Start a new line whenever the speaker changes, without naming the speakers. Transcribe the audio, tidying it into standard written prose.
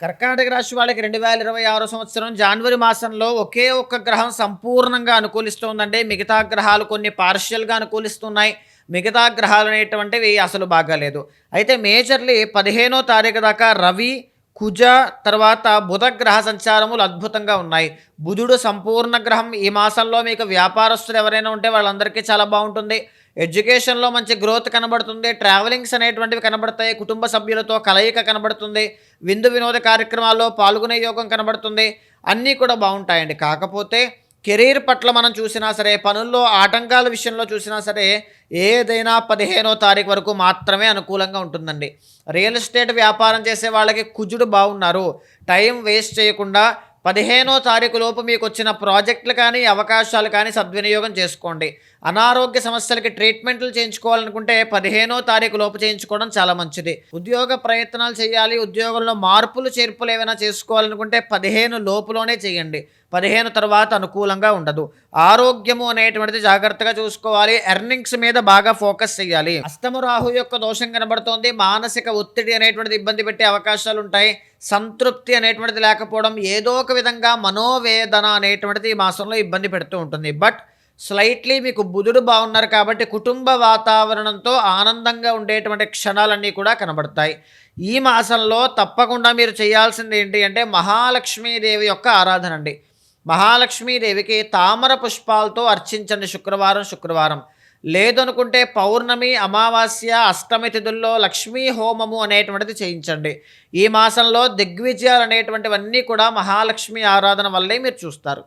కర్కాటక రాశి వాళ్ళకి 2026 సంవత్సరం జనవరి మాసంలో ఒకే ఒక్క గ్రహం సంపూర్ణంగా అనుకూలిస్తోందండి. మిగతా గ్రహాలు కొన్ని పార్షియల్‌గా అనుకూలిస్తున్నాయి. మిగతా గ్రహాలు అనేటువంటివి అసలు బాగాలేదు. అయితే మేజర్‌లీ 15వ తారీఖు దాకా రవి, కుజ తర్వాత బుధ గ్రహ సంచారములు అద్భుతంగా ఉన్నాయి. బుధుడు సంపూర్ణ గ్రహం. ఈ మాసంలో మీకు వ్యాపారస్తులు ఎవరైనా ఉంటే వాళ్ళందరికీ చాలా బావుంటుంది. ఎడ్యుకేషన్‌లో మంచి గ్రోత్ కనబడుతుంది. ట్రావెలింగ్స్ అనేటువంటివి కనబడతాయి. కుటుంబ సభ్యులతో కలయిక కనబడుతుంది. విందు వినోద కార్యక్రమాల్లో పాల్గొనే యోగం కనబడుతుంది. అన్నీ కూడా బావుంటాయండి. కాకపోతే కెరీర్ పట్ల మనం చూసినా సరే, పనుల్లో ఆటంకాల విషయంలో చూసినా సరే, ఏదైనా 15వ తారీఖు వరకు మాత్రమే అనుకూలంగా ఉంటుందండి. రియల్ ఎస్టేట్ వ్యాపారం చేసే వాళ్ళకి కుజుడు బాగున్నారు. టైం వేస్ట్ చేయకుండా 15వ తారీఖు లోపు మీకొచ్చిన ప్రాజెక్టులు కానీ, అవకాశాలు కానీ సద్వినియోగం చేసుకోండి. అనారోగ్య సమస్యలకి ట్రీట్మెంట్లు చేయించుకోవాలనుకుంటే 15వ తారీఖు లోపు చేయించుకోవడం చాలా మంచిది. ఉద్యోగ ప్రయత్నాలు చేయాలి, ఉద్యోగంలో మార్పులు, చేర్పులు ఏమైనా చేసుకోవాలనుకుంటే 15 లోపులోనే చేయండి. 15 తర్వాత అనుకూలంగా ఉండదు. ఆరోగ్యము అనేటువంటిది జాగ్రత్తగా చూసుకోవాలి. ఎర్నింగ్స్ మీద బాగా ఫోకస్ చేయాలి. అష్టమ రాహు యొక్క దోషం కనబడుతోంది. మానసిక ఒత్తిడి అనేటువంటిది ఇబ్బంది పెట్టే అవకాశాలుంటాయి. సంతృప్తి అనేటువంటిది లేకపోవడం, ఏదో ఒక విధంగా మనోవేదన అనేటువంటిది ఈ మాసంలో ఇబ్బంది పెడుతూ ఉంటుంది. బట్ స్లైట్లీ మీకు బుధుడు బాగున్నారు కాబట్టి కుటుంబ వాతావరణంతో ఆనందంగా ఉండేటువంటి క్షణాలన్నీ కూడా కనబడతాయి. ఈ మాసంలో తప్పకుండా మీరు చేయాల్సింది ఏంటి అంటే మహాలక్ష్మీదేవి యొక్క ఆరాధన అండి. మహాలక్ష్మీదేవికి తామర పుష్పాలతో అర్చించండి శుక్రవారం. లేదనుకుంటే పౌర్ణమి, అమావాస్య, అష్టమి తిథుల్లో లక్ష్మీ హోమము అనేటువంటిది చేయించండి. ఈ మాసంలో దిగ్విజయాలు అనేటువంటివన్నీ కూడా మహాలక్ష్మి ఆరాధన వల్లే మీరు చూస్తారు.